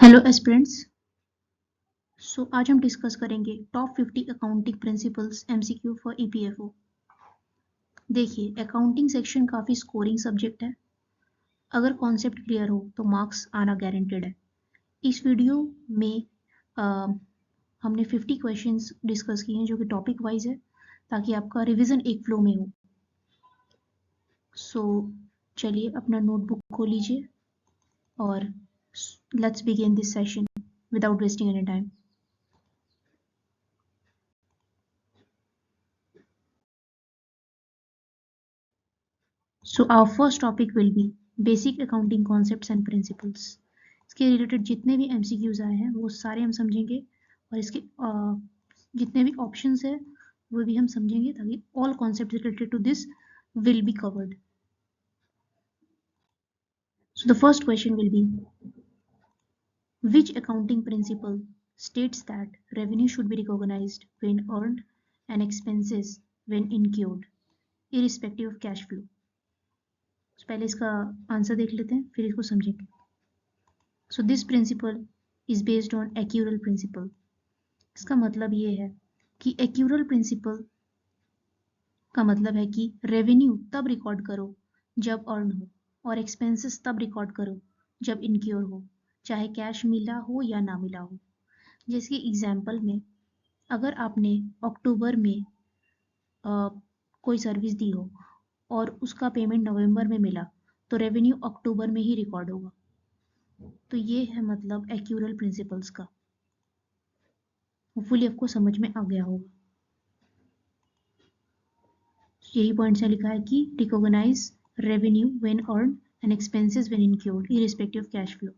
Hello aspirants. आज हम discuss करेंगे top 50 accounting principles MCQ for EPFO. देखिए, अकाउंटिंग सेक्शन काफ़ी स्कोरिंग सब्जेक्ट है। अगर कॉन्सेप्ट क्लियर हो तो मार्क्स आना गारंटेड है। इस वीडियो में हमने 50 क्वेश्चंस डिस्कस किए हैं जो कि टॉपिक वाइज है, ताकि आपका रिवीजन एक फ्लो में हो। चलिए अपना नोटबुक खोल लीजिए और let's begin this session without wasting any time. So our first topic will be basic accounting concepts and principles. इसके रिलेटेड जितने भी MCQs आए हैं वो सारे हम समझेंगे और इसके जितने भी ऑप्शंस है वो भी हम समझेंगे, ताकि all concepts related to this will be covered. So the first question will be, which accounting principle states that revenue should be recognized when earned and expenses when incurred, irrespective of cash flow? पहले इसका answer देख लेते हैं, फिर इसको समझेंगे। So this principle is based on accrual principle. इसका मतलब ये है कि accrual principle का मतलब है कि रेवेन्यू तब रिकॉर्ड करो जब अर्न हो और एक्सपेंसेस तब रिकॉर्ड करो जब इनक्योर हो, चाहे कैश मिला हो या ना मिला हो। जैसे कि एग्जाम्पल में, अगर आपने अक्टूबर में कोई सर्विस दी हो और उसका पेमेंट नवंबर में मिला, तो रेवेन्यू अक्टूबर में ही रिकॉर्ड होगा। तो ये है मतलब एक्यूरल प्रिंसिपल्स का। होपफुली आपको समझ में आ गया होगा। यही पॉइंट्स में लिखा है कि recognise revenue when earn and expenses when incurred irrespective of cash flow.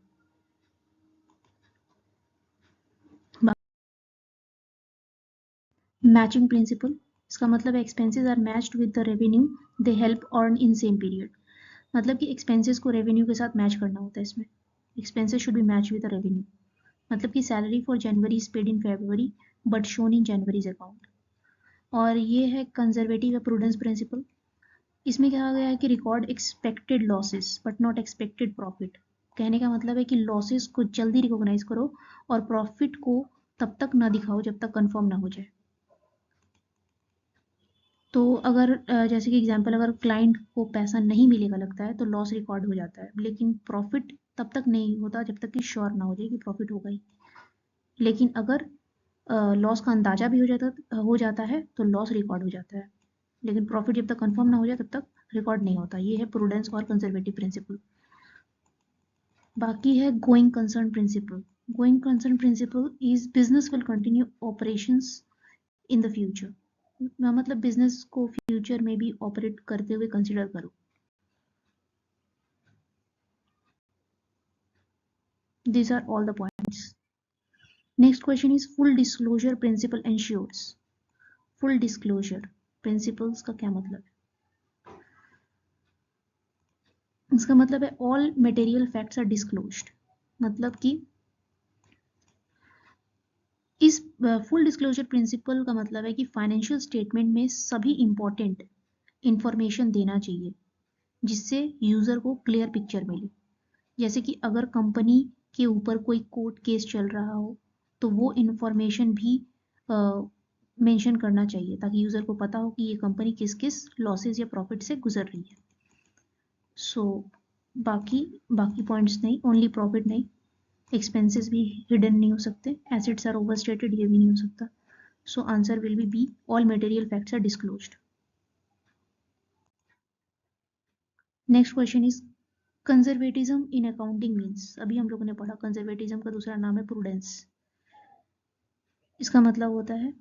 Matching principle, इसका मतलब है expenses are matched with the revenue they help earn in same period. मतलब कि एक्सपेंसेस को रेवेन्यू के साथ मैच करना होता है। इसमें expenses should be match with the revenue. मतलब कि salary for January is paid in February but shown in January's account. और ये है कंजर्वेटिव या प्रूडेंस प्रिंसिपल। इसमें कहा गया है कि record expected losses but not expected profit. कहने का मतलब है कि लॉसेस को जल्दी रिकॉग्नाइज करो और प्रॉफिट को तब तक ना दिखाओ जब तक कंफर्म ना हो जाए। तो अगर जैसे कि एग्जांपल, अगर क्लाइंट को पैसा नहीं मिलेगा लगता है तो लॉस रिकॉर्ड हो जाता है, लेकिन प्रॉफिट तब तक नहीं होता जब तक कि श्योर ना हो जाए कि प्रॉफिट होगा ही। लेकिन अगर लॉस का अंदाजा भी हो जाता है तो लॉस रिकॉर्ड हो जाता है, लेकिन प्रॉफिट जब तक कंफर्म ना हो जाए तब तक रिकॉर्ड नहीं होता। ये है प्रूडेंस और कंजर्वेटिव प्रिंसिपल। बाकी है going concern principle. Going concern principle is business will continue operations in the future. मतलब बिजनेस को फ्यूचर में भी ऑपरेट करते हुए कंसिडर करो। These are all the points. Next question is full disclosure principle ensures. Full disclosure principles का क्या मतलब है? इसका मतलब है all material facts are disclosed। मतलब कि इस फुल डिस्क्लोजर प्रिंसिपल का मतलब है कि फाइनेंशियल स्टेटमेंट में सभी इंपॉर्टेंट इंफॉर्मेशन देना चाहिए जिससे यूजर को क्लियर पिक्चर मिले। जैसे कि अगर कंपनी के ऊपर कोई कोर्ट केस चल रहा हो तो वो इंफॉर्मेशन भी मेंशन करना चाहिए, ताकि यूजर को पता हो कि ये कंपनी किस किस लॉसेस या प्रॉफिट से गुजर रही है। सो बाकी पॉइंट्स नहीं, ओनली प्रॉफिट नहीं, एक्सपेंसेस भी हिडन नहीं हो सकते, एसेट्स आर ओवरस्टेटेड ये भी नहीं हो सकता। So answer will be B, all material facts are disclosed. Next question is conservatism in accounting means. अभी हम लोगों ने पढ़ा कंजर्वेटिज्म का दूसरा नाम है प्रूडेंस। इसका मतलब होता है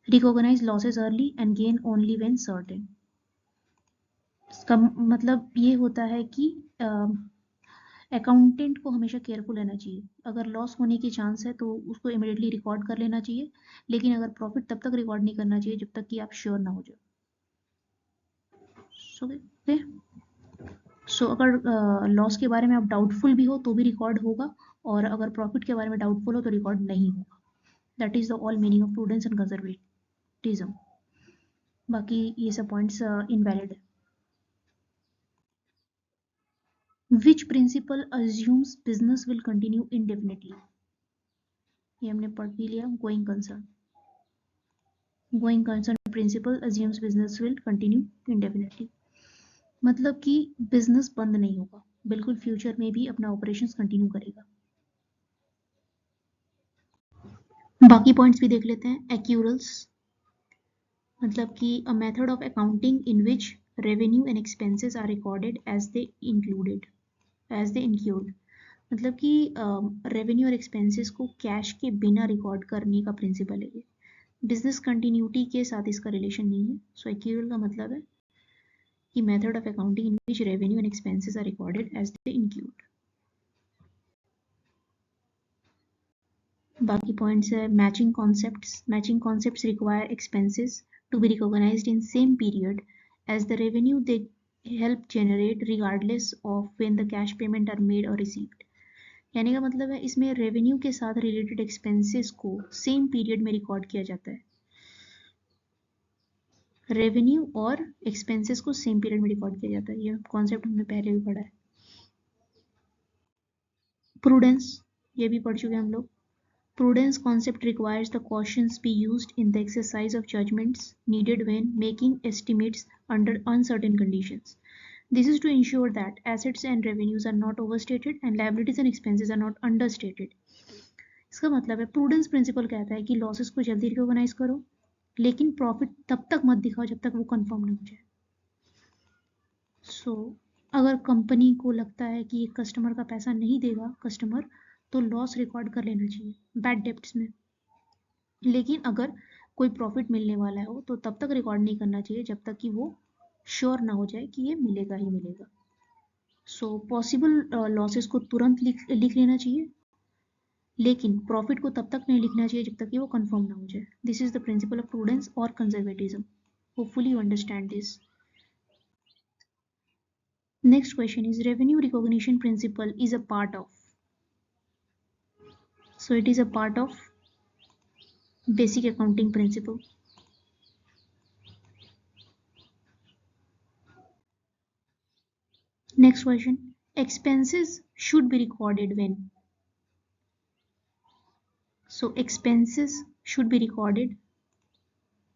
recognise losses early and gain only when certain. इसका मतलब ये होता है कि अकाउंटेंट को हमेशा केयरफुल रहना चाहिए। अगर लॉस होने की चांस है तो उसको इमिडिएटली रिकॉर्ड कर लेना चाहिए, लेकिन अगर प्रॉफिट तब तक रिकॉर्ड नहीं करना चाहिए जब तक कि आप श्योर ना हो जाए। सो अगर लॉस के बारे में आप डाउटफुल भी हो तो भी रिकॉर्ड होगा, और अगर प्रॉफिट के बारे में डाउटफुल हो तो रिकॉर्ड नहीं होगा। That is the all meaning of prudence and conservatism. बाकी ये सब पॉइंट्स इनवैलिड है। Which principle assumes business will continue indefinitely, ये हमने पढ़ भी लिया. Going concern principle assumes business will continue indefinitely, मतलब कि बिजनेस बंद नहीं होगा, बिल्कुल फ्यूचर में भी अपना ऑपरेशंस कंटिन्यू करेगा. बाकी पॉइंट्स भी देख लेते हैं. एक्यूरल्स मतलब कि a method of accounting in which revenue and expenses are recorded as they include, मतलब कि रेवेन्यू और एक्सपेंसेस को कैश के बिना रिकॉर्ड करने का प्रिंसिपल है ये. बिजनेस कंटिन्यूटी के साथ इसका रिलेशन नहीं है. सो एक्यूरल का मतलब है कि method of accounting in which revenue and expenses are recorded as they include. बाकी पॉइंट्स है matching concepts require expenses to be recognized in same period as the revenue they help generate regardless of when the cash payment are made or received. यानी का मतलब है इसमें revenue के साथ related expenses को सेम पीरियड में record किया जाता है. रेवेन्यू और एक्सपेंसेस को सेम पीरियड में रिकॉर्ड किया जाता है. ये कॉन्सेप्ट हमने पहले भी पढ़ा है. प्रूडेंस ये भी पढ़ चुके हैं हम लोग. Prudence concept requires the cautions be used in the exercise of judgments needed when making estimates under uncertain conditions. This is to ensure that assets and revenues are not overstated and liabilities and expenses are not understated. इसका मतलब है prudence principal कहता है कि losses को जल्दी recognise करो, लेकिन प्रॉफिट तब तक मत दिखाओ जब तक वो कंफर्म ना हो जाए. सो अगर कंपनी को लगता है कि कस्टमर का पैसा नहीं देगा कस्टमर, तो लॉस रिकॉर्ड कर लेना चाहिए बैड डेब्ट्स में. लेकिन अगर कोई प्रॉफिट मिलने वाला हो तो तब तक रिकॉर्ड नहीं करना चाहिए जब तक कि वो श्योर ना हो जाए कि ये मिलेगा ही मिलेगा. सो पॉसिबल लॉसेस को तुरंत लिख लेना चाहिए, लेकिन प्रॉफिट को तब तक नहीं लिखना चाहिए जब तक कि वो कंफर्म ना हो जाए. This is the principle of prudence और conservatism. Hopefully you understand this. Next question is revenue recognition principle is a part of. So it is a part of basic accounting principle. Next question, expenses should be recorded when. So expenses should be recorded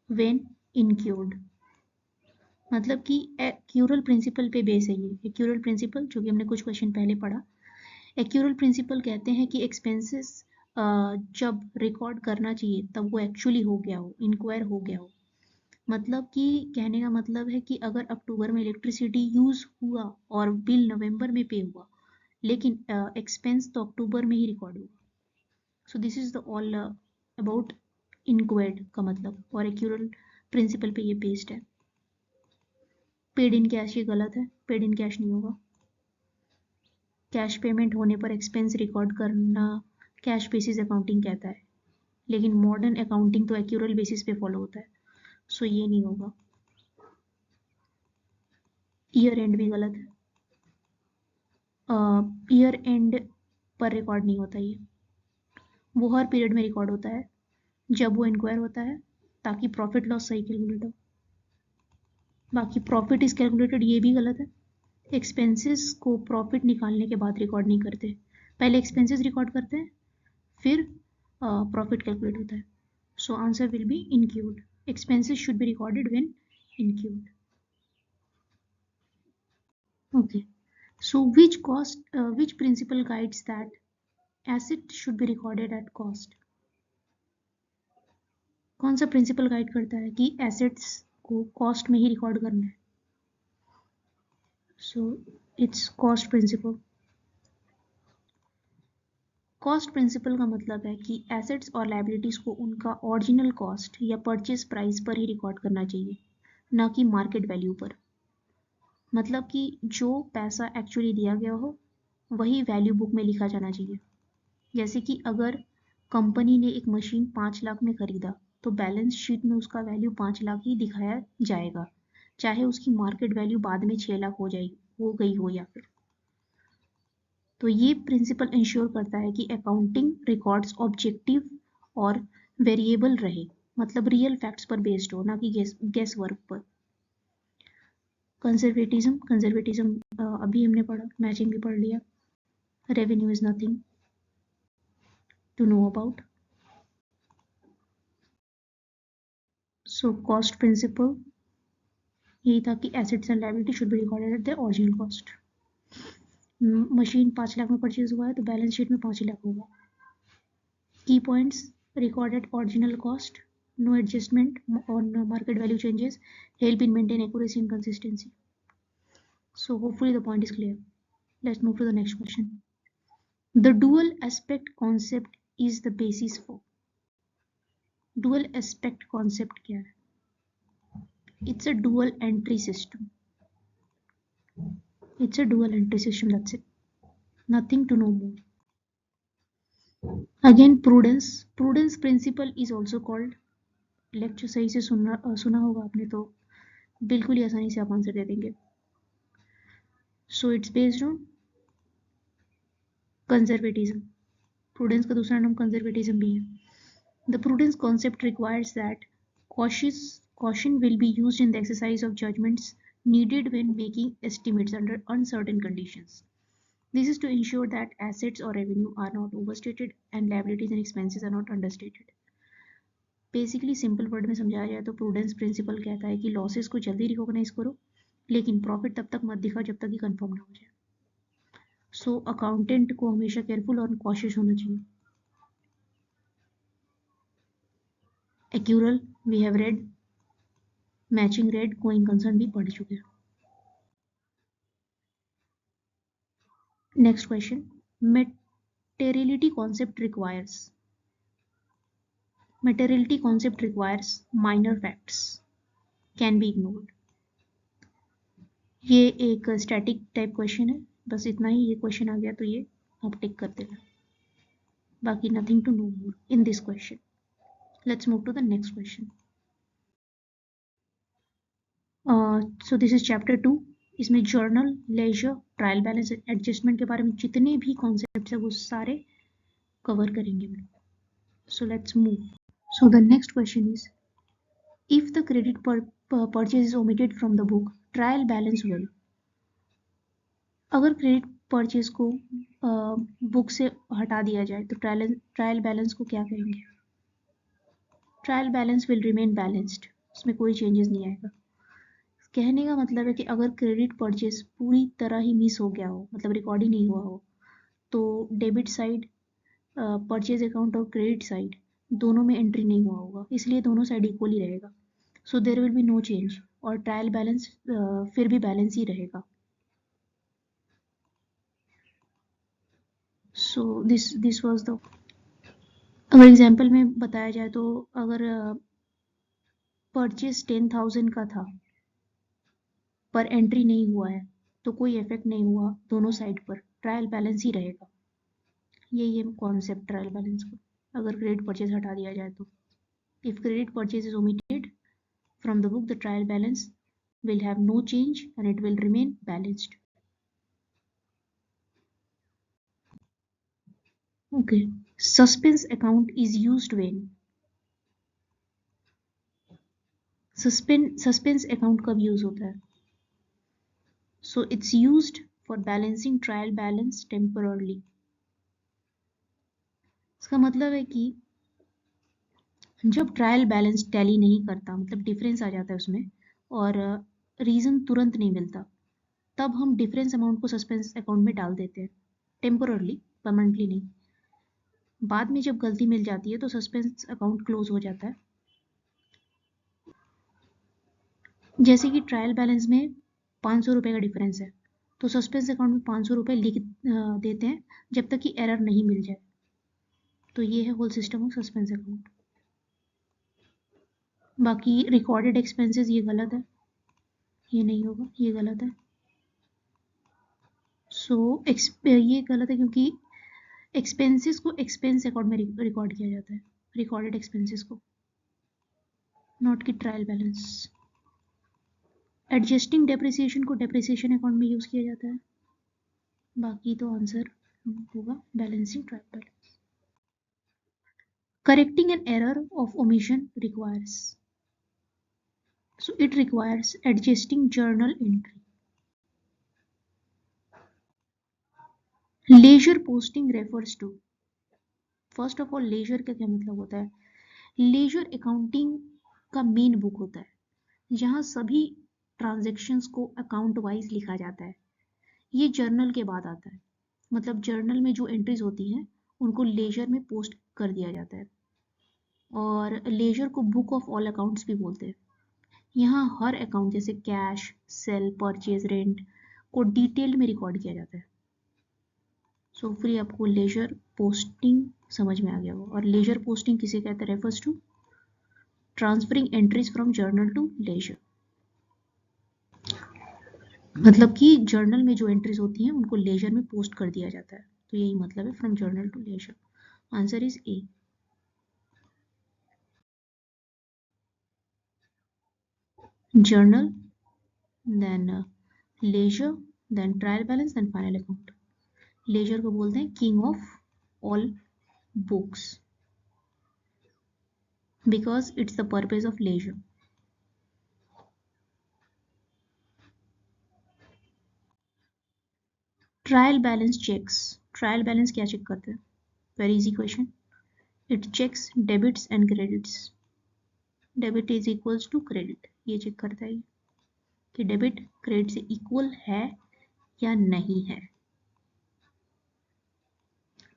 when incurred. मतलब कि accrual principal पे base है ये. Accrual principal जो कि हमने कुछ question पहले पढ़ा. एक्यूरल प्रिंसिपल कहते हैं कि एक्सपेंसेस जब रिकॉर्ड करना चाहिए तब वो एक्चुअली हो गया हो, इंक्वायर हो गया हो. मतलब कि कहने का मतलब है कि अगर अक्टूबर में इलेक्ट्रिसिटी यूज हुआ और बिल नवंबर में पे हुआ, लेकिन एक्सपेंस तो अक्टूबर में ही रिकॉर्ड हुआ. सो this is the all about inquired का मतलब, और एक्यूरल प्रिंसिपल पे ये बेस्ड है. पेड इन कैश ये गलत है, पेड इन कैश नहीं होगा. कैश पेमेंट होने पर एक्सपेंस रिकॉर्ड करना कैश बेसिस अकाउंटिंग कहता है, लेकिन मॉडर्न अकाउंटिंग तो एक्यूरल बेसिस पे फॉलो होता है. सो ये नहीं होगा. ईयर एंड भी गलत है. ईयर एंड पर रिकॉर्ड नहीं होता ये. वो हर पीरियड में रिकॉर्ड होता है जब वो इंक्वायर होता है, ताकि प्रॉफिट लॉस सही कैलकुलेट हो. बाकी प्रॉफिट इज कैलकुलेटेड ये भी गलत है. एक्सपेंसेस को प्रॉफिट निकालने के बाद रिकॉर्ड नहीं करते, पहले एक्सपेंसेस रिकॉर्ड करते हैं फिर प्रॉफिट कैलकुलेट होता है. So answer will B include. Expenses should be recorded when include. Okay, so which principle guides that asset should be recorded at cost. कौन सा प्रिंसिपल गाइड करता है कि एसेट्स को कॉस्ट में ही रिकॉर्ड करना है. So it's cost principle. Cost principle का मतलब है कि एसेट्स और लायबिलिटीज को उनका ओरिजिनल कॉस्ट या परचेज प्राइस पर ही रिकॉर्ड करना चाहिए, ना कि मार्केट वैल्यू पर. मतलब कि जो पैसा एक्चुअली दिया गया हो वही वैल्यू बुक में लिखा जाना चाहिए. जैसे कि अगर कंपनी ने एक मशीन 5 लाख में खरीदा तो बैलेंस शीट में उसका वैल्यू 5 लाख ही दिखाया जाएगा, चाहे उसकी मार्केट वैल्यू बाद में 6 लाख हो गई हो या फिर. तो ये प्रिंसिपल इंश्योर करता है कि अकाउंटिंग रिकॉर्ड्स ऑब्जेक्टिव और वेरिएबल रहे, मतलब रियल फैक्ट्स पर बेस्ड हो, ना कि गेस वर्क पर. कंजर्वेटिज्म अभी हमने पढ़ा, मैचिंग भी पढ़ लिया. Revenue is nothing to know about. So cost principle यही था कि assets and liability should be recorded at the original cost. Machine 5 lakh में परचेज हुआ है तो बैलेंस शीट में 5 ही लाख होगा. की points recorded original cost, no adjustment on market value changes, help in maintain accuracy and consistency. So hopefully the point is clear. Let's move to the next question. The dual aspect concept is the basis for. Dual aspect concept क्या है? It's a dual entry system. It's a dual entry system, that's it. Nothing to know more. Again, prudence. Prudence principle is also called. Lecture सही से सुना होगा आपने तो बिल्कुल ही आसानी से आप आंसर दे देंगे. So it's based on conservatism. Prudence का दूसरा नाम कंजर्वेटिज्म भी है. The prudence concept requires that caution will be used in the exercise of judgments needed when making estimates under uncertain conditions. This is to ensure that assets or revenue are not overstated and liabilities and expenses are not understated. Basically simple word में समझाया जाए तो prudence principal कहता है कि losses को जल्दी recognise करो, लेकिन प्रॉफिट तब तक मत दिखाओ जब तक कि कंफर्म ना हो जाए. सो अकाउंटेंट को हमेशा केयरफुल और कॉशियस होना चाहिए. Accrual we have read, matching read, going concern भी पढ़ चुके हैं. Next question. materiality concept requires minor facts can be ignored. ये एक स्टैटिक टाइप क्वेश्चन है, बस इतना ही. ये क्वेश्चन आ गया तो ये आप टिक कर देना. बाकी nothing to know more in this question. Let's move to the next question. So this is chapter 2. इसमें journal, ledger, trial balance, adjustment के बारे में जितने भी कॉन्सेप्ट्स है वो सारे कवर करेंगे. सो let's move. So the next question is if the credit purchase is omitted from the book, trial balance will. अगर क्रेडिट परचेज को बुक से हटा दिया जाए तो ट्रायल बैलेंस को क्या कहेंगे? Trial balance will remain balanced, उसमें कोई चेंजेस नहीं आएगा. कहने का मतलब है कि अगर क्रेडिट परचेज पूरी तरह ही मिस हो गया हो, मतलब रिकॉर्ड ही नहीं हुआ हो, तो डेबिट साइड, परचेज अकाउंट और क्रेडिट साइड दोनों में एंट्री नहीं हुआ होगा, इसलिए दोनों साइड इक्वली रहेगा. So there will be no change और ट्रायल बैलेंस फिर भी बैलेंस ही रहेगा. So this was the. अगर एग्जांपल में बताया जाए तो अगर परचेज 10,000 का था पर एंट्री नहीं हुआ है तो कोई इफेक्ट नहीं हुआ दोनों साइड पर, ट्रायल बैलेंस ही रहेगा. यही है कॉन्सेप्ट ट्रायल बैलेंस का. अगर क्रेडिट परचेज हटा दिया जाए तो if credit purchase is omitted from the book, the trial balance will have no change and it will remain balanced. Okay. Suspense account is used when. Suspense account कब use होता है? So it's used for balancing trial balance temporarily. इसका मतलब है कि जब trial balance tally नहीं करता, मतलब डिफरेंस आ जाता है उसमें और रीज़न तुरंत नहीं मिलता, तब हम डिफरेंस अमाउंट को सस्पेंस अकाउंट में डाल देते हैं टेम्पोररली, परमानेंटली नहीं. बाद में जब गलती मिल जाती है तो सस्पेंस अकाउंट क्लोज हो जाता है. जैसे कि ट्रायल बैलेंस में 500 रुपये का डिफरेंस है तो सस्पेंस अकाउंट में 500 रुपये लिख देते हैं जब तक कि एरर नहीं मिल जाए. तो ये है whole system of suspense account. बाकी रिकॉर्डेड एक्सपेंसेस ये गलत है, ये नहीं होगा, ये गलत है. सो ये गलत है क्योंकि एक्सपेंसेस को एक्सपेंस अकाउंट में रिकॉर्ड किया जाता है, रिकॉर्डेड एक्सपेंसेस को, नॉट कि ट्रायल बैलेंस. एडजस्टिंग डेप्रिसिएशन को डेप्रिसिएशन अकाउंट में यूज किया जाता है. बाकी तो आंसर होगा balancing trial balance. Correcting an error of omission requires. So it requires adjusting journal entry. Leisure posting refers to, first of all ledger का क्या मतलब होता है? लेजर अकाउंटिंग का मेन बुक होता है जहां सभी ट्रांजैक्शंस को अकाउंट वाइज लिखा जाता है। ये जर्नल के बाद आता है, मतलब जर्नल में जो एंट्रीज होती हैं उनको लेजर में पोस्ट कर दिया जाता है। और लेजर को बुक ऑफ ऑल अकाउंट्स भी बोलते हैं। यहाँ हर अकाउंट जैसे कैश, सेल, परचेज, रेंट को डिटेल में रिकॉर्ड किया जाता है। सो फिर आपको लेजर पोस्टिंग समझ में आ गया होगा। और लेजर पोस्टिंग किसे कहते हैं? Refers to transferring entries from journal to ledger. मतलब कि जर्नल में जो एंट्रीज होती हैं उनको लेजर में पोस्ट कर दिया जाता है। तो यही मतलब है from journal to ledger. Answer is A. Journal, then ledger, then trial balance, then final account. Ledger को बोलते हैं king of all books because it's the purpose of ledger. Trial balance checks. Trial balance क्या check करते हैं? Very easy question. It checks debits and credits. Debit is equals to credit, ये check करता है कि डेबिट क्रेडिट से equal है या नहीं है।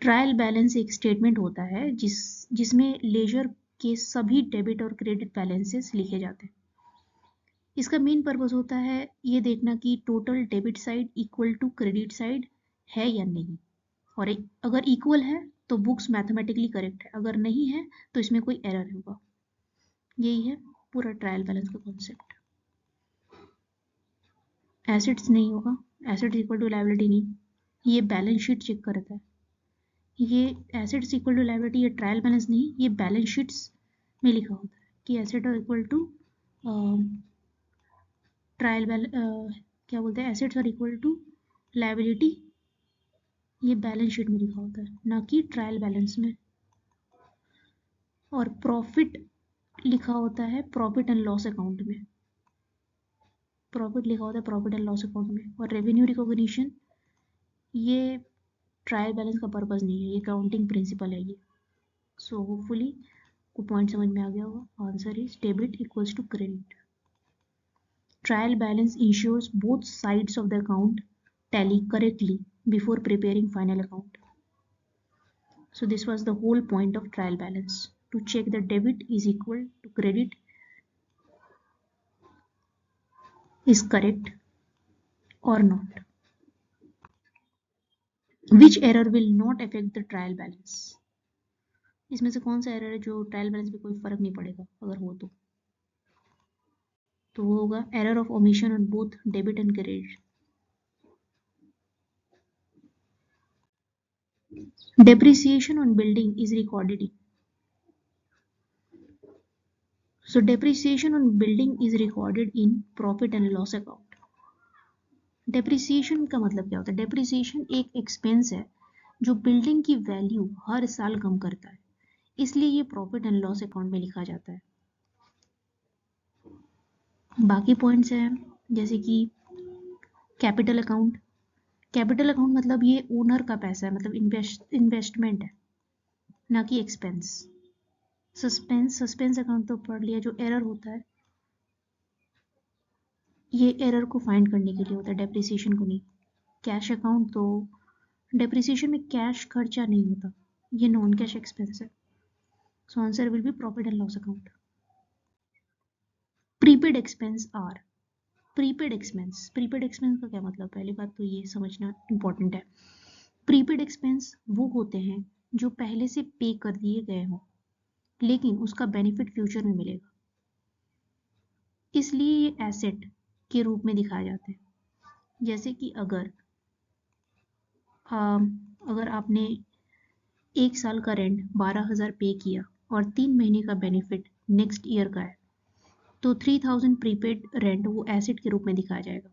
ट्रायल बैलेंस एक स्टेटमेंट होता है जिसमें लेजर के सभी डेबिट और क्रेडिट बैलेंसेस लिखे जाते हैं। इसका मेन पर्पस होता है ये देखना कि total debit side equal to credit side है या नहीं। और अगर इक्वल है तो बुक्स मैथमेटिकली करेक्ट है, अगर नहीं है तो इसमें कोई एरर होगा। यही है पूरा ट्रायल बैलेंस का कॉन्सेप्ट। एसेट्स नहीं होगा, एसेट्स इक्वल टू लायबिलिटी नहीं, ये बैलेंस शीट चेक करता है। ये एसेट्स इक्वल टू लायबिलिटी, ये ट्रायल बैलेंस नहीं, ये बैलेंस शीट्स में लिखा होता है कि एसेट इक्वल टू ट्रायल क्या बोलते हैं, assets are equal to liability, ये बैलेंस शीट में लिखा होता है ना कि ट्रायल बैलेंस में। और प्रॉफिट लिखा होता है प्रॉफिट एंड लॉस अकाउंट में। प्रॉफिट लिखा होता है प्रॉफिट एंड लॉस अकाउंट में। और रेवेन्यू रिकॉग्निशन ये ट्रायल बैलेंस का पर्पस नहीं है, ये काउंटिंग प्रिंसिपल है ये। सो होपफुली को पॉइंट समझ में आ गया होगा। Answer is debit equals to credit. Trial balance ensures both sides of the account tally correctly before preparing final account. So this was the whole point of trial balance, to check the debit is equal to credit is correct or not. Which error will not affect the trial balance? इसमें से कौन सा error है जो trial balance पे कोई फर्क नहीं पड़ेगा अगर हो तो वो होगा error of omission on both debit and credit. Depreciation on building is recorded in. So depreciation on building is recorded in profit and loss account. Depreciation का मतलब क्या होता है? डेप्रिसिएशन एक एक्सपेंस है जो बिल्डिंग की वैल्यू हर साल कम करता है, इसलिए ये प्रॉफिट एंड लॉस अकाउंट में लिखा जाता है। बाकी पॉइंट्स हैं जैसे कि कैपिटल अकाउंट। कैपिटल अकाउंट मतलब ये ओनर का पैसा है, मतलब इन्वेस्टमेंट है ना कि एक्सपेंस। सस्पेंस अकाउंट तो पढ़ लिया, जो एरर होता है ये एरर को फाइंड करने के लिए होता है, डेप्रिसिएशन को नहीं। कैश अकाउंट तो डेप्रिसिएशन में कैश खर्चा नहीं होता, ये नॉन कैश एक्सपेंस है। So answer will be profit and loss account. Prepaid expense are. Prepaid expense का क्या मतलब? पहली बात तो ये समझना इंपॉर्टेंट है। प्रीपेड एक्सपेंस वो होते हैं जो पहले से पे कर दिए गए हों लेकिन उसका बेनिफिट फ्यूचर में मिलेगा, इसलिए ये एसेट के रूप में दिखाए जाते हैं। जैसे कि अगर आपने एक साल का रेंट 12,000 पे किया और 3 महीने का बेनिफिट नेक्स्ट ईयर का है तो 3,000 प्रीपेड रेंट वो एसेट के रूप में दिखाया जाएगा।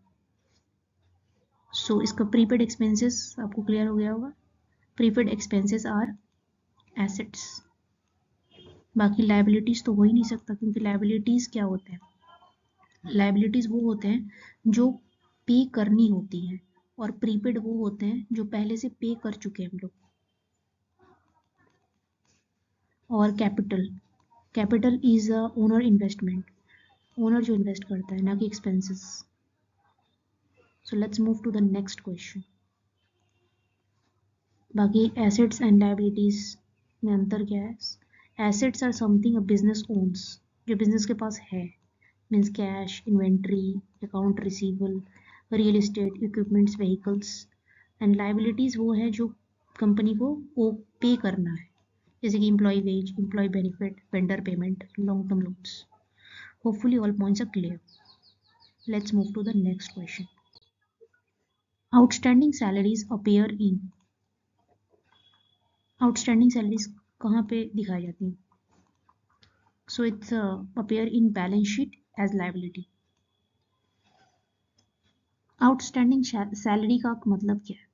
सो इसका प्रीपेड एक्सपेंसेस आपको क्लियर हो गया होगा। Prepaid expenses are assets. बाकी लायबिलिटीज तो हो ही नहीं सकता क्योंकि लायबिलिटीज क्या होते हैं? लाइबिलिटीज वो होते हैं जो पे करनी होती हैं, और प्रीपेड वो होते हैं जो पहले से पे कर चुके हैं हम लोग। और capital, capital is a owner investment, owner जो इन्वेस्ट करता है, ना कि expenses. So let's move to the next question. बाकी एसेट्स एंड लाइबिलिटीज में अंतर क्या है? Assets are something a business owns, जो बिजनेस के पास है, means cash, inventory, account receivable, real estate, equipments, vehicles. And liabilities वो है जो कंपनी को वो पे करना है, जैसे कि employ wage, employ benefit, vendor payment, long term loans. Hopefully all points are clear. Let's move to the next question. Outstanding salaries appear in, outstanding salaries कहाँ पे दिखाई जाती हैं? So it's appear in balance sheet as liability. Outstanding salary का मतलब क्या है?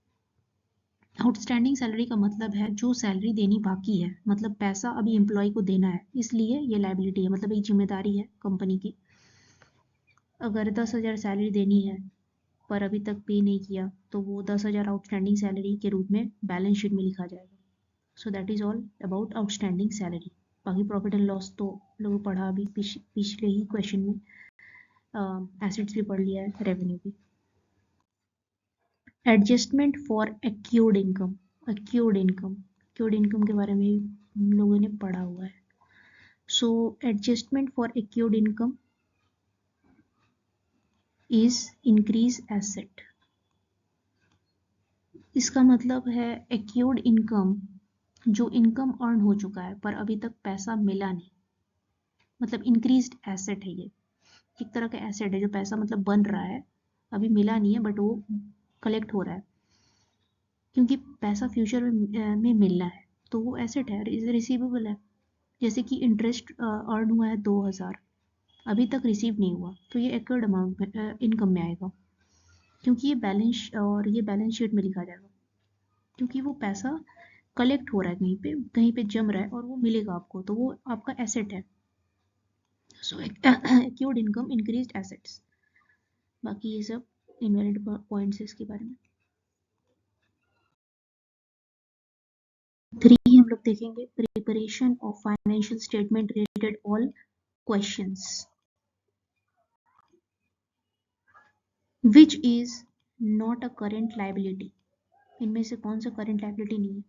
Outstanding salary का मतलब है जो सैलरी देनी बाकी है, मतलब पैसा अभी एम्प्लॉय को देना है, इसलिए ये लाइबिलिटी है, मतलब एक जिम्मेदारी है कंपनी की। अगर 10,000 सैलरी देनी है पर अभी तक पे नहीं किया, तो वो 10,000 आउटस्टैंडिंग सैलरी के रूप में बैलेंस शीट में लिखा जाएगा। So that is all about outstanding salary. बाकी प्रॉफिट एंड लॉस तो लोगों पढ़ा अभी पिछले ही क्वेश्चन में, एसेट्स भी पढ़ लिया है, रेवेन्यू भी। Adjustment for accrued income, accrued income, accrued income के बारे में हम लोगों ने पढ़ा हुआ है। So adjustment for accrued income is increase asset. इसका मतलब है एक्यूर्ड इनकम, जो इनकम अर्न हो चुका है पर अभी तक पैसा मिला नहीं, मतलब इंक्रीज्ड एसेट है ये, एक तरह का एसेट है जो पैसा मतलब बन रहा है, अभी मिला नहीं है बट वो कलेक्ट हो रहा है, क्योंकि पैसा फ्यूचर में मिलना है, तो वो एसेट है, रिसीवेबल है। जैसे कि इंटरेस्ट अर्न हुआ है 2,000, अभी तक रिसीव नहीं हुआ, तो ये एक्यूर्ड अमाउंट में इनकम में आएगा, क्योंकि ये बैलेंस और ये बैलेंस शीट में लिखा जाएगा, क्योंकि वो पैसा कलेक्ट हो रहा है कहीं पे जम रहा है और वो मिलेगा आपको, तो वो आपका एसेट है। सो एक्यूर्ड इनकम इंक्रीज्ड एसेट्स। बाकी ये सब इनवैलिड पॉइंट्स है इसके बारे में। 3 हम लोग देखेंगे, preparation of financial statement related all questions, which is not a current liability. इनमें से कौन सा करेंट लाइबिलिटी नहीं है?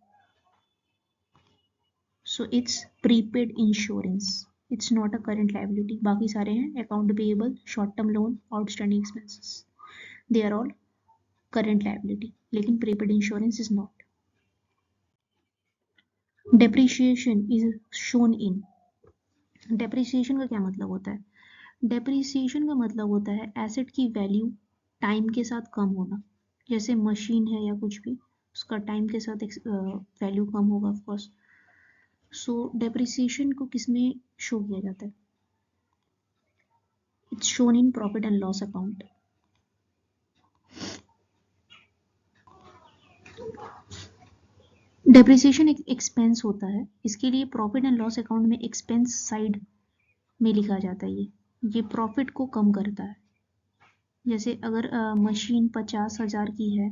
So it's prepaid insurance, it's not a current liability. बाकी सारे हैं account payable, short term loan, outstanding expenses, they are all current liability, लेकिन prepaid insurance is not. Depreciation is shown in, depreciation का क्या मतलब होता है? डेप्रिसिएशन का मतलब होता है एसेट की वैल्यू टाइम के साथ कम होना, जैसे मशीन है या कुछ भी, उसका टाइम के साथ वैल्यू कम होगा ऑफकोर्स। सो डेप्रिसिएशन को किस में शो किया जाता है? It's shown in profit and loss account. Depreciation एक एक्सपेंस होता है, इसके लिए प्रॉफिट एंड लॉस अकाउंट में एक्सपेंस साइड में लिखा जाता है, ये प्रॉफिट को कम करता है। जैसे अगर मशीन 50,000 की है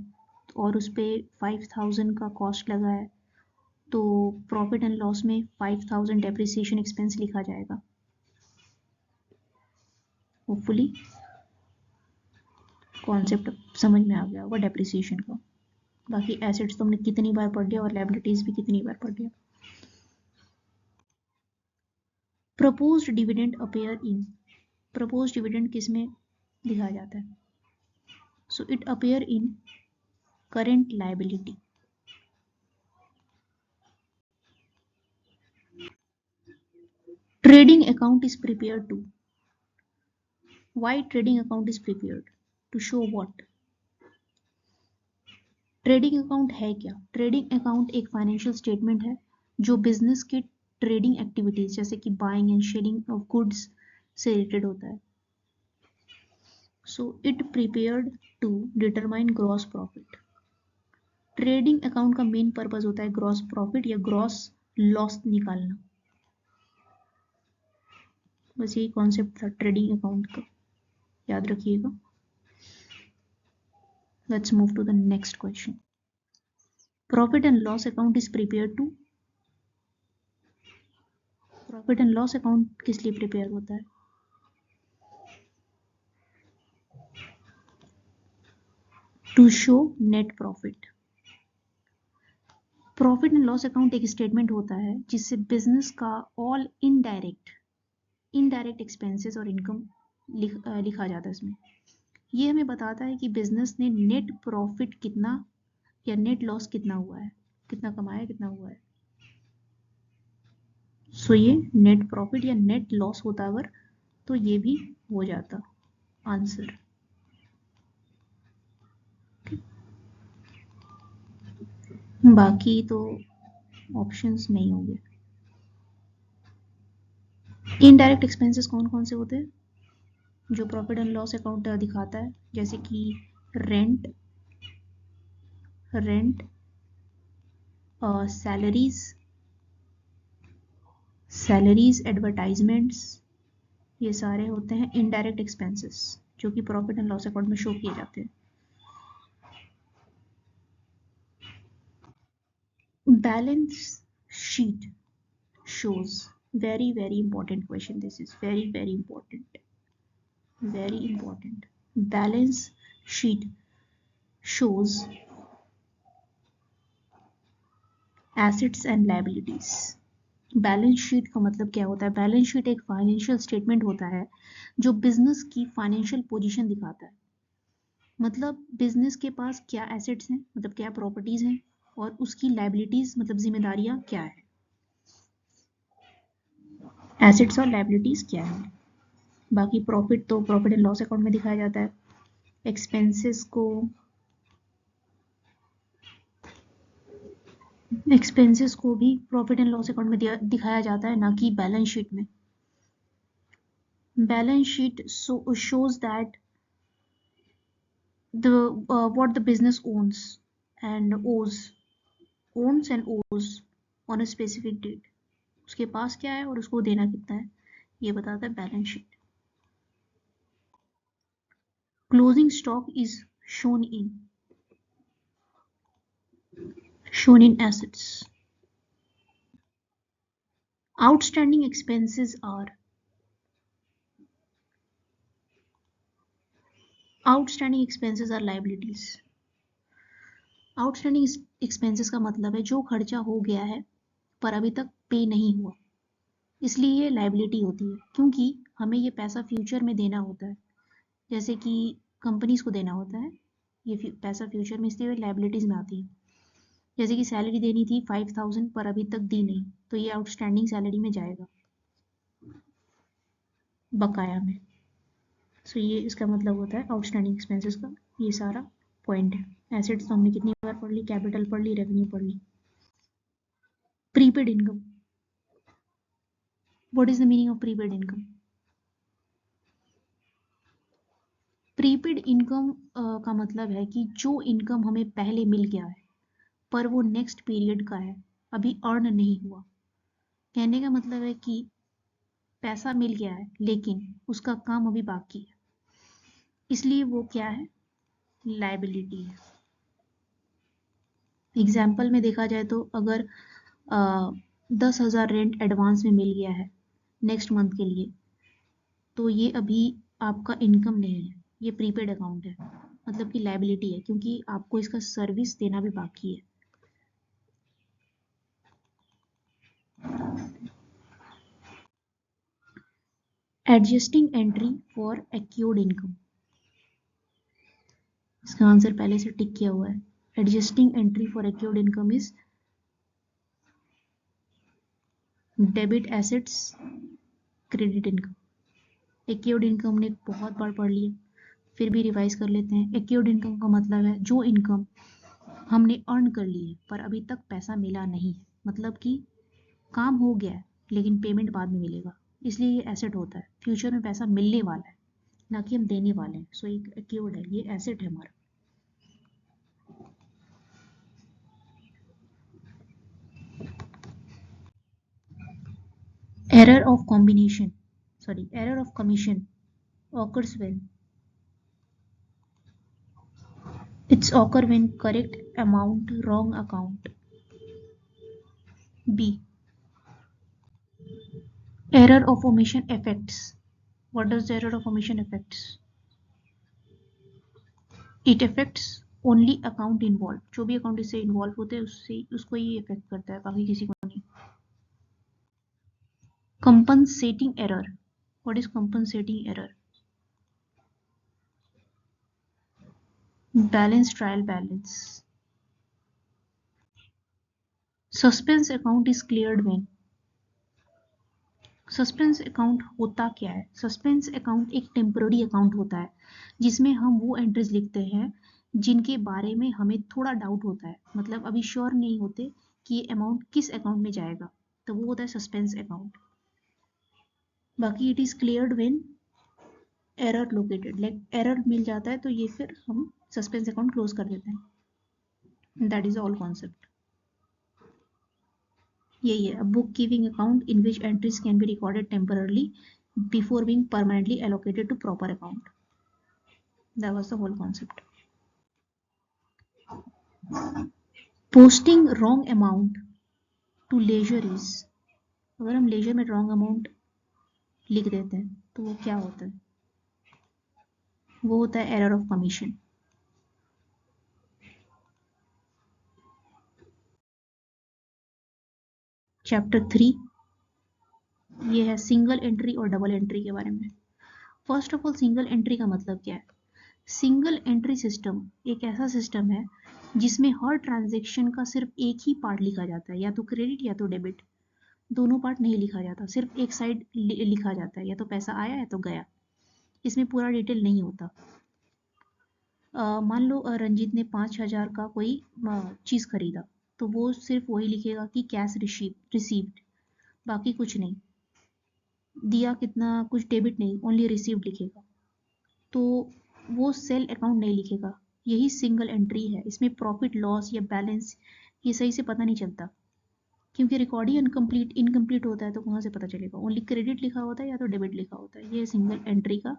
और उस पर 5,000 का कॉस्ट लगा है, तो प्रॉफिट एंड लॉस में 5,000 डेप्रिसिएशन एक्सपेंस लिखा जाएगा। होपफुली कॉन्सेप्ट समझ में आ गया होगा डेप्रिसिएशन का। बाकी एसेट्स तो हमने कितनी बार पढ़ लिया और लायबिलिटीज भी कितनी बार पढ़ लिया। Proposed dividend appear in, proposed dividend किस में दिखाया जाता है? So it appear in current liability. Trading account is prepared to. Why trading account is prepared? To show what? Trading account है क्या? ट्रेडिंग अकाउंट एक फाइनेंशियल स्टेटमेंट है जो बिजनेस के ट्रेडिंग एक्टिविटीज जैसे कि buying and selling of goods से related होता है। So it prepared to determine gross profit. Trading account का मेन पर्पस होता है ग्रॉस प्रॉफिट या ग्रॉस लॉस निकालना। बस यही कॉन्सेप्ट था ट्रेडिंग अकाउंट का। याद रखिएगा। Let's move to the next question. Profit and loss account is prepare to, profit and loss account किस लिए प्रिपेयर होता है? To show net profit. Profit and loss account एक स्टेटमेंट होता है जिससे बिजनेस का ऑल इनडायरेक्ट एक्सपेंसेस और इनकम लिखा जाता है इसमें। ये हमें बताता है कि बिजनेस ने नेट प्रॉफिट कितना या नेट लॉस कितना हुआ है, कितना कमाया, कितना हुआ है। सो ये नेट प्रॉफिट या नेट लॉस होता अगर तो ये भी हो जाता आंसर। बाकी तो ऑप्शंस नहीं होंगे। इनडायरेक्ट एक्सपेंसेस कौन कौन से होते हैं जो प्रॉफिट एंड लॉस अकाउंट दिखाता है? जैसे कि रेंट, सैलरीज, एडवर्टाइजमेंट्स, ये सारे होते हैं इनडायरेक्ट एक्सपेंसेस जो कि प्रॉफिट एंड लॉस अकाउंट में शो किए जाते हैं। Balance sheet shows, very important question, this is very important. Balance sheet shows assets and liabilities. Balance sheet का मतलब क्या होता है? बैलेंस शीट एक फाइनेंशियल स्टेटमेंट होता है जो बिजनेस की फाइनेंशियल पोजीशन दिखाता है। मतलब बिजनेस के पास क्या एसेट्स हैं, मतलब क्या प्रॉपर्टीज हैं, और उसकी लाइबिलिटीज मतलब जिम्मेदारियां क्या है। एसेट्स और लाइबिलिटीज क्या है। बाकी प्रॉफिट तो प्रॉफिट एंड लॉस अकाउंट में दिखाया जाता है। एक्सपेंसेस को भी प्रॉफिट एंड लॉस अकाउंट में दिखाया जाता है, ना कि बैलेंस शीट में। Balance sheet shows that the what the business owns and owes on a specific date. उसके पास क्या है और उसको देना कितना है, ये बताता है balance sheet. Closing stock is shown in assets. Outstanding expenses are liabilities. Outstanding expenses का मतलब है जो खर्चा हो गया है पर अभी तक पे नहीं हुआ, इसलिए ये लाइबिलिटी होती है, क्योंकि हमें ये पैसा फ्यूचर में देना होता है। जैसे कि कंपनीज को देना होता है ये पैसा फ्यूचर में, इसलिए लाइबिलिटीज में आती है। जैसे कि सैलरी देनी थी 5000 पर अभी तक दी नहीं, तो ये आउटस्टैंडिंग सैलरी में जाएगा, बकाया में। सो ये इसका मतलब होता है आउटस्टैंडिंग एक्सपेंसेस का ये सारा पॉइंट है। एसेट्स तो हमने कितनी बार पढ़ ली, कैपिटल पढ़ ली, रेवेन्यू पढ़ ली। Prepaid income, what is the meaning of prepaid income? Prepaid income का मतलब है कि जो इनकम हमें पहले मिल गया है पर वो नेक्स्ट पीरियड का है, अभी अर्न नहीं हुआ। कहने का मतलब है कि पैसा मिल गया है लेकिन उसका काम अभी बाकी है, इसलिए वो क्या है, लायबिलिटी है। एग्जाम्पल में देखा जाए तो अगर 10,000 रेंट एडवांस में मिल गया है नेक्स्ट मंथ के लिए, तो ये अभी आपका इनकम नहीं है, ये प्रीपेड अकाउंट है, मतलब कि लायबिलिटी है, क्योंकि आपको इसका सर्विस देना भी बाकी है। Adjusting entry for accrued income, इसका आंसर पहले से टिक किया हुआ है। Adjusting entry for accrued income is debit assets, credit income. Accrued income ने बहुत बार पढ़ लिया, फिर भी रिवाइज कर लेते हैं। एक्यूर्ड इनकम का मतलब है जो इनकम हमने अर्न कर ली है पर अभी तक पैसा मिला नहीं है, मतलब कि काम हो गया है लेकिन पेमेंट बाद में मिलेगा, इसलिए ये एसेट होता है। फ्यूचर में पैसा मिलने वाला है, ना कि हम देने वाले हैं। सो एक एक्यूर्ड है, ये एसेट है हमारा। Error of commission occurs when It's occur when correct amount, wrong account. B. Error of omission affects. What does the error of omission affects? It affects only account involved. जो भी अकाउंट इससे involve होते हैं उसको ही effect करता है, बाकी किसी को नहीं. Compensating error. What is compensating error? Balance, trial balance. Suspense account is cleared when. Suspense account होता क्या है? सस्पेंस अकाउंट एक टेम्पररी अकाउंट होता है जिसमें हम वो एंट्रीज लिखते हैं जिनके बारे में हमें थोड़ा डाउट होता है, मतलब अभी श्योर नहीं होते कि ये अमाउंट किस अकाउंट में जाएगा, तो वो होता है सस्पेंस अकाउंट. बाकी it is cleared when error located, like error मिल जाता है तो ये फिर हम सस्पेंस अकाउंट क्लोज कर देते हैं. That is all concept. यही है, book keeping account in which entries can be recorded temporarily before being permanently allocated to proper account. That was the whole concept. Posting wrong amount to leisure is, अगर हम laser में wrong amount लिख देते हैं तो वो क्या होता है? वो होता है error of commission. चैप्टर 3 ये है सिंगल एंट्री और डबल एंट्री के बारे में. First of all single entry का मतलब क्या है? सिंगल एंट्री सिस्टम एक ऐसा सिस्टम है जिसमें हर ट्रांजैक्शन का सिर्फ एक ही पार्ट लिखा जाता है, या तो क्रेडिट या तो डेबिट. दोनों पार्ट नहीं लिखा जाता, सिर्फ एक साइड लिखा जाता है, या तो पैसा आया या तो गया. इसमें पूरा डिटेल नहीं होता. मान लो रंजीत ने 5,000 का कोई चीज़ खरीदा, तो वो सिर्फ वही लिखेगा कि कैश रिसीव्ड, बाकी कुछ नहीं. दिया कितना, कुछ डेबिट नहीं, ओनली रिसीव्ड लिखेगा. तो वो सेल अकाउंट नहीं लिखेगा. यही सिंगल एंट्री है. इसमें प्रॉफिट लॉस या बैलेंस ये सही से पता नहीं चलता, क्योंकि रिकॉर्ड ही इनकम्प्लीट होता है, तो कहाँ से पता चलेगा? ओनली क्रेडिट लिखा होता है या तो डेबिट लिखा होता है. ये सिंगल एंट्री का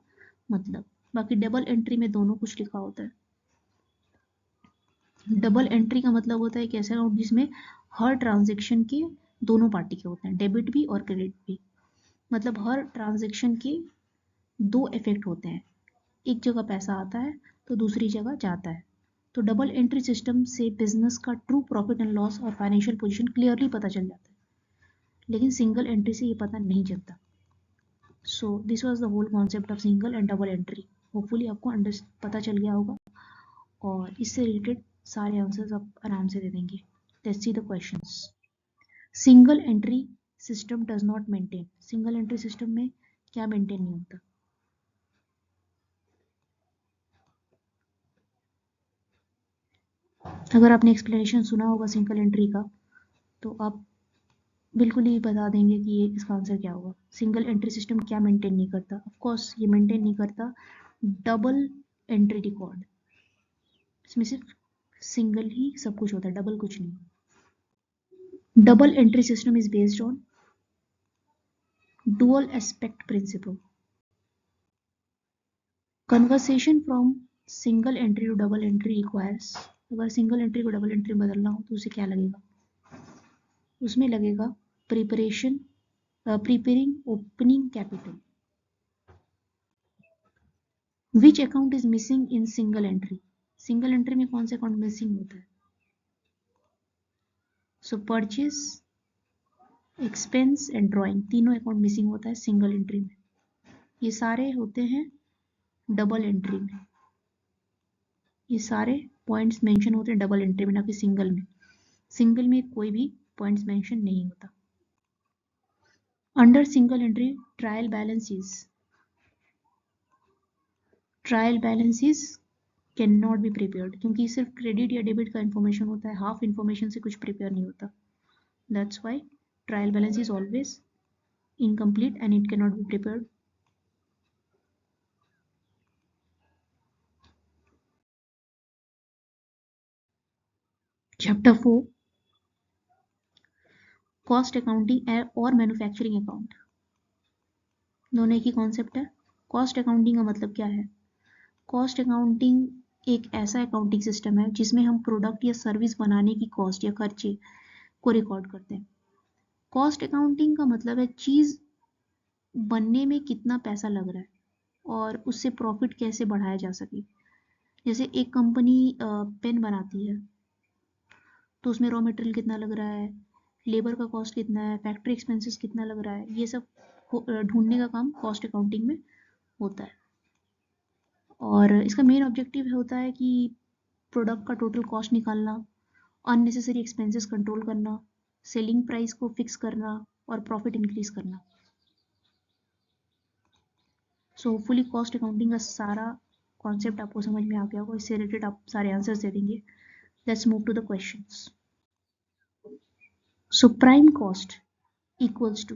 मतलब. बाकी डबल एंट्री में दोनों कुछ लिखा होता है. डबल एंट्री का मतलब होता है एक ऐसा अकाउंट जिसमें हर ट्रांजेक्शन के दोनों पार्टी के होते हैं, डेबिट भी और क्रेडिट भी. मतलब हर ट्रांजेक्शन के दो इफेक्ट होते हैं, एक जगह पैसा आता है तो दूसरी जगह जाता है. तो डबल एंट्री सिस्टम से बिजनेस का ट्रू प्रॉफिट एंड लॉस और फाइनेंशियल पोजीशन क्लियरली पता चल जाता है, लेकिन सिंगल एंट्री से ये पता नहीं चलता. So this was the whole concept of single and double entry. Hopefully आपको पता चल गया होगा, और इससे रिलेटेड सारे आंसर्स आप आराम से दे देंगे. Let's see the questions. Single entry system does not maintain. Single entry system में क्या मेंटेन नहीं होता? अगर आपने एक्सप्लेनेशन सुना होगा सिंगल एंट्री का तो आप बिल्कुल ही बता देंगे कि ये इसका आंसर क्या होगा. सिंगल एंट्री सिस्टम क्या मेंटेन नहीं करता? ऑफ कोर्स ये मेंटेन नहीं करता डबल एंट्री रिकॉर्ड. इसमें सिर्फ सिंगल ही सब कुछ होता है, डबल कुछ नहीं. Double entry system is based on dual aspect principle. Conversion from single entry to double entry requires, अगर सिंगल एंट्री को डबल एंट्री बदलना हो तो उसे क्या लगेगा? उसमें लगेगा preparing opening capital. Which account is missing in single entry? Single entry में कौन सा अकाउंट मिसिंग होता है? सो परचेज, एक्सपेंस एंड ड्रॉइंग, तीनों अकाउंट मिसिंग होता है सिंगल एंट्री में. ये सारे होते हैं डबल एंट्री में. ये सारे पॉइंट्स मेंशन होते हैं डबल एंट्री में, ना कि सिंगल में. सिंगल में कोई भी पॉइंट्स मेंशन नहीं होता. Under single entry trial balance can not be prepared, क्योंकि सिर्फ क्रेडिट या डेबिट का इंफॉर्मेशन होता है, हाफ इंफॉर्मेशन से कुछ प्रिपेयर नहीं होता. That's why trial balance is always incomplete and it cannot be prepared. Chapter 4 cost accounting और मैन्युफैक्चरिंग अकाउंट, दोनों एक ही कॉन्सेप्ट है. कॉस्ट अकाउंटिंग का मतलब क्या है? कॉस्ट अकाउंटिंग एक ऐसा अकाउंटिंग सिस्टम है जिसमें हम प्रोडक्ट या सर्विस बनाने की कॉस्ट या खर्चे को रिकॉर्ड करते हैं। कॉस्ट अकाउंटिंग का मतलब है चीज़ बनने में कितना पैसा लग रहा है और उससे प्रॉफिट कैसे बढ़ाया जा सके। जैसे एक कंपनी पेन बनाती है तो उसमें रॉ मटेरियल कितना लग रहा है, लेबर का कॉस्ट कितना है, फैक्ट्री एक्सपेंसेस कितना लग रहा है, ये सब ढूंढने का काम कॉस्ट अकाउंटिंग में होता है। और इसका मेन ऑब्जेक्टिव होता है कि प्रोडक्ट का टोटल कॉस्ट निकालना, अननेसेसरी एक्सपेंसेस कंट्रोल करना, सेलिंग प्राइस को फिक्स करना और प्रॉफिट इंक्रीज करना। सो होपफुली कॉस्ट अकाउंटिंग का सारा कॉन्सेप्ट आपको समझ में आ गया होगा। इससे रिलेटेड आप सारे आंसर्स दे देंगे। Let's move to the questions. So prime cost equals to,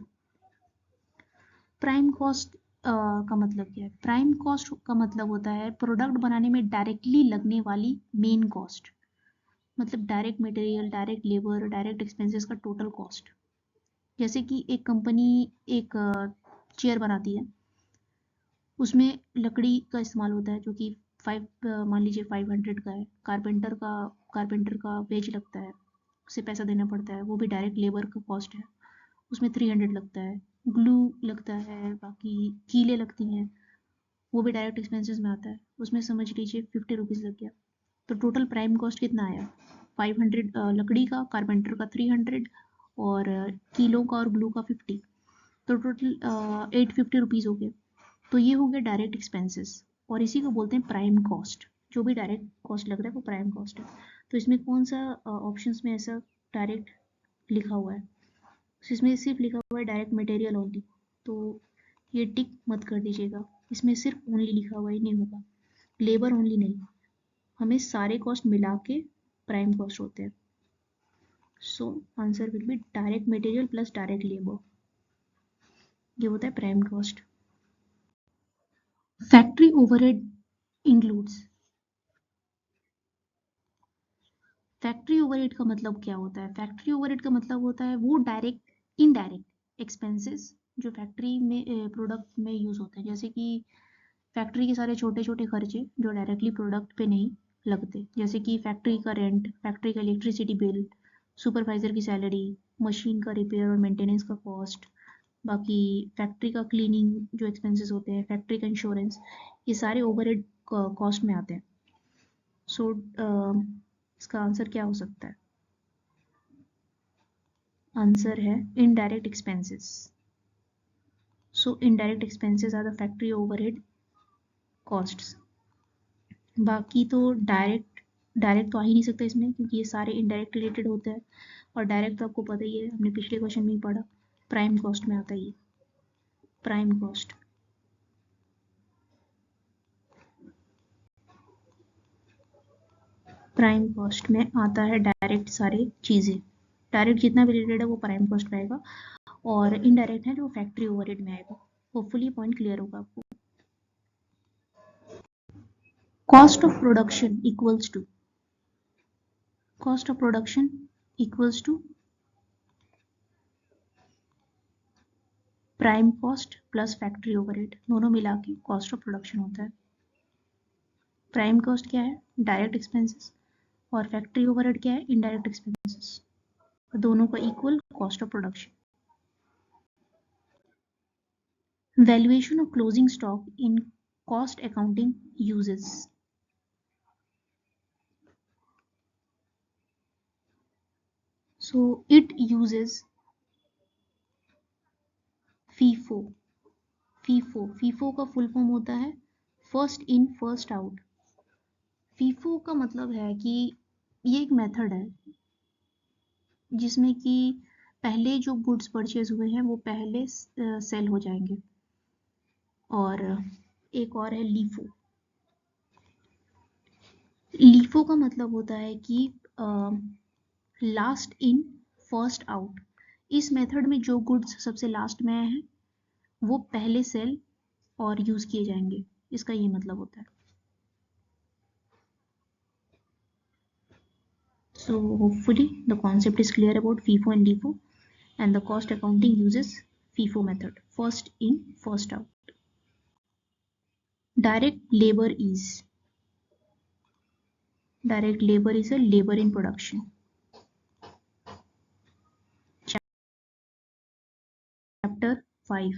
prime cost का मतलब क्या है? प्राइम कॉस्ट का मतलब होता है प्रोडक्ट बनाने में डायरेक्टली लगने वाली मेन कॉस्ट, मतलब direct material, direct labour, direct expenses का टोटल कॉस्ट। जैसे कि एक कंपनी एक चेयर बनाती है, उसमें लकड़ी का इस्तेमाल होता है जो कि मान लीजिए 500 का है। कारपेंटर का वेज लगता है, उसे पैसा देना पड़ता है, वो भी डायरेक्ट लेबर का कॉस्ट है, उसमें 300 लगता है। ग्लू लगता है, बाकी कीलें लगती हैं, वो भी डायरेक्ट एक्सपेंसेस में आता है, उसमें समझ लीजिए 50 रुपीज़ लग गया। तो टोटल प्राइम कॉस्ट कितना आया? 500 लकड़ी का, कारपेंटर का 300 और कीलों का और ग्लू का 50, तो टोटल 850 रुपीज़ हो गए। तो ये हो गया डायरेक्ट एक्सपेंसेस और इसी को बोलते हैं प्राइम कॉस्ट। जो भी डायरेक्ट कॉस्ट लग रहा है वो प्राइम कॉस्ट है। तो इसमें कौन सा ऑप्शंस में ऐसा डायरेक्ट लिखा हुआ है? इसमें सिर्फ लिखा हुआ है डायरेक्ट मटेरियल ओनली, तो ये टिक मत कर दीजिएगा। इसमें सिर्फ ओनली लिखा हुआ ही नहीं होगा, लेबर ओनली नहीं, हमें सारे कॉस्ट मिला के प्राइम कॉस्ट होते हैं। सो answer will B direct material plus direct labour, ये होता है prime cost. Factory overhead includes, factory overhead का मतलब क्या होता है? फैक्ट्री ओवरहेड का मतलब होता है वो डायरेक्ट इनडायरेक्ट एक्सपेंसेस जो फैक्ट्री में प्रोडक्ट में यूज होते हैं। जैसे कि फैक्ट्री के सारे छोटे छोटे खर्चे जो डायरेक्टली प्रोडक्ट पे नहीं लगते, जैसे कि फैक्ट्री का रेंट, फैक्ट्री का इलेक्ट्रिसिटी बिल, सुपरवाइजर की सैलरी, मशीन का रिपेयर और मेंटेनेंस का कॉस्ट, बाकी फैक्ट्री का क्लीनिंग जो एक्सपेंसेस होते हैं, फैक्ट्री का इंश्योरेंस, ये सारे ओवरहेड कॉस्ट में आते हैं। सो इसका आंसर क्या हो सकता है? आंसर है indirect expenses. So indirect expenses are the factory overhead costs. बाकी तो डायरेक्ट तो आ ही नहीं सकता इसमें, क्योंकि ये सारे इनडायरेक्ट रिलेटेड होते हैं। और डायरेक्ट तो आपको पता ही है, हमने पिछले क्वेश्चन में ही पढ़ा, प्राइम कॉस्ट में आता है ये। प्राइम कॉस्ट प्राइम कॉस्ट में आता है डायरेक्ट सारी चीज़ें, डायरेक्ट जितना भी रिलेटेड है वो प्राइम कॉस्ट में आएगा, और इनडायरेक्ट है जो फैक्ट्री ओवरहेड में आएगा। होपफुली पॉइंट क्लियर होगा आपको। Cost of production equals to, cost of production equals to prime cost plus factory overhead, दोनों मिला के कॉस्ट ऑफ प्रोडक्शन होता है। प्राइम कॉस्ट क्या है? डायरेक्ट एक्सपेंसेस, और फैक्ट्री ओवरहेड क्या है? इनडायरेक्ट एक्सपेंसेस, दोनों का equal cost of production. Valuation of closing stock in cost accounting uses, so it uses FIFO। FIFO का फुल फॉर्म होता है first in first out. FIFO का मतलब है कि ये एक मेथड है जिसमें कि पहले जो गुड्स परचेज हुए हैं वो पहले सेल हो जाएंगे। और एक और है लीफो। लीफो का मतलब होता है कि लास्ट इन फर्स्ट आउट। इस मेथड में जो गुड्स सबसे लास्ट में आए हैं वो पहले सेल और यूज किए जाएंगे, इसका ये मतलब होता है। So hopefully the concept is clear about FIFO and LIFO, and the cost accounting uses FIFO method, first in first out. Direct labor is, Direct labor is a labor in production. Chapter 5,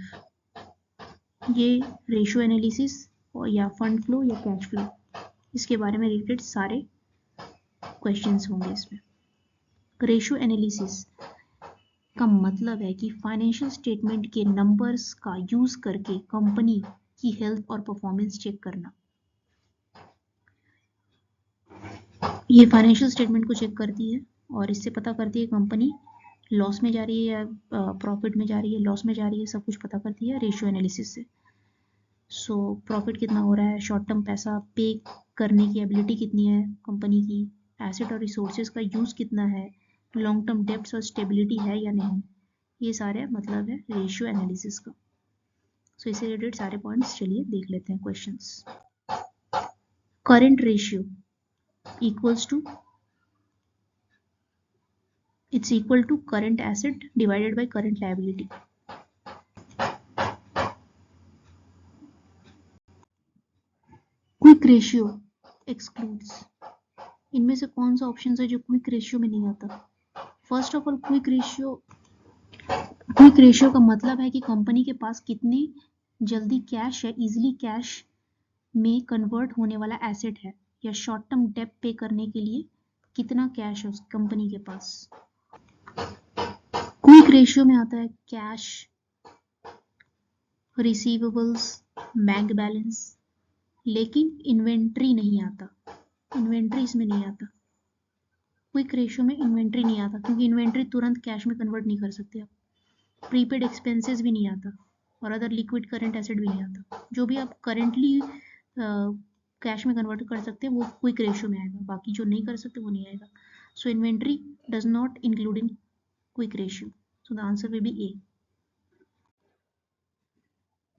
ये ratio analysis या fund flow या cash flow, इसके बारे में related सारे questions होंगे इसमें। Ratio analysis का मतलब है कि फाइनेंशियल स्टेटमेंट के नंबर्स का यूज करके कंपनी की हेल्थ और परफॉर्मेंस चेक करना। ये फाइनेंशियल स्टेटमेंट को चेक करती है और इससे पता करती है कंपनी लॉस में जा रही है या प्रॉफिट में जा रही है, लॉस में जा रही है, सब कुछ पता करती है रेशियो एनालिसिस से। सो प्रॉफिट कितना हो रहा है, शॉर्ट टर्म पैसा पे करने की एबिलिटी कितनी है कंपनी की, एसेट और रिसोर्सेज का यूज कितना है, लॉन्ग टर्म डेब्ट्स और स्टेबिलिटी है या नहीं, ये सारे मतलब है रेशियो एनालिसिस का। सो इससे रिलेटेड सारे पॉइंट्स चलिए देख लेते हैं questions. Current ratio equals to, it's equal to current asset divided by current liability. Quick ratio excludes, इनमें से कौन सा ऑप्शन है जो क्विक रेशियो में नहीं आता? First of all quick ratio का मतलब है कि कंपनी के पास कितनी जल्दी कैश है, इजीली कैश में कन्वर्ट होने वाला एसेट है, या शॉर्ट टर्म डेब्ट पे करने के लिए कितना कैश है उस कंपनी के पास। क्विक रेशियो में आता है कैश, रिसीवेबल्स, बैंक बैलेंस, लेकिन इन्वेंट्री नहीं आता। इन्वेंट्री इसमें नहीं आता, क्विक रेशियो में इन्वेंट्री नहीं आता, क्योंकि इन्वेंट्री तुरंत कैश में कन्वर्ट नहीं कर सकते आप। प्रीपेड एक्सपेंसेस भी नहीं आता और अदर लिक्विड करंट एसेट भी नहीं आता। जो भी आप करेंटली कैश में कन्वर्ट कर सकते हैं वो क्विक रेशियो में आएगा, बाकी जो नहीं कर सकते वो नहीं आएगा। So inventory does not include in quick ratio, so the answer will be A.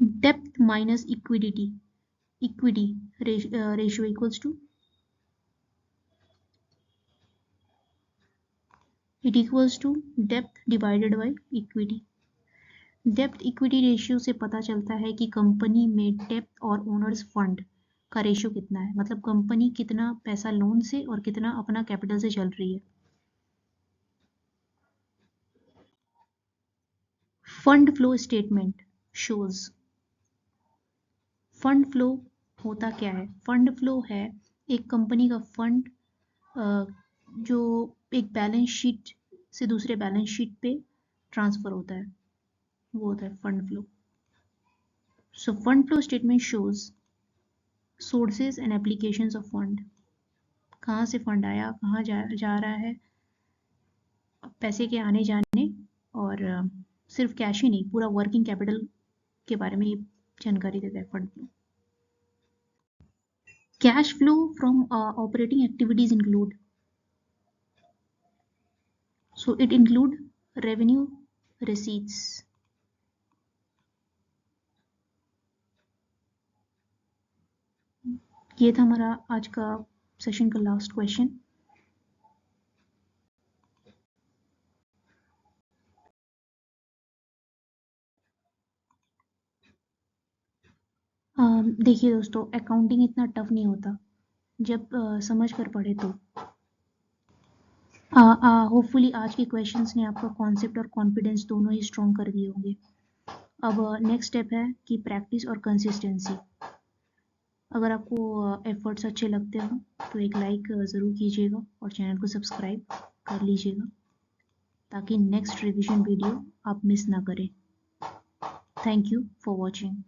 Depth minus equity, equity ratio equals to, it equals to depth divided by equity. Depth equity ratio से पता चलता है कि company में depth और owner's fund का ratio कितना है, मतलब कंपनी कितना पैसा लोन से और कितना अपना कैपिटल से चल रही है। Fund flow statement shows, fund flow होता क्या है? फंड फ्लो है एक कंपनी का फंड जो एक बैलेंस शीट से दूसरे बैलेंस शीट पे ट्रांसफर होता है, वो होता है fund flow. So fund flow statement shows sources and applications of fund, कहाँ से फंड आया, कहाँ जा रहा है, पैसे के आने जाने, और सिर्फ कैश ही नहीं, पूरा वर्किंग कैपिटल के बारे में ये जानकारी देता है fund flow. Cash flow from operating activities include, so it include revenue, receipts. ये था हमारा आज का सेशन का लास्ट क्वेश्चन। देखिए दोस्तों, अकाउंटिंग इतना टफ नहीं होता जब समझ कर पढ़े तो। होपफुली आज के क्वेश्चंस ने आपका कॉन्सेप्ट और कॉन्फिडेंस दोनों ही स्ट्रॉन्ग कर दिए होंगे। अब नेक्स्ट स्टेप है कि प्रैक्टिस और कंसिस्टेंसी। अगर आपको एफर्ट्स अच्छे लगते हो तो एक लाइक ज़रूर कीजिएगा और चैनल को सब्सक्राइब कर लीजिएगा ताकि नेक्स्ट रिवीजन वीडियो आप मिस ना करें। Thank you for watching.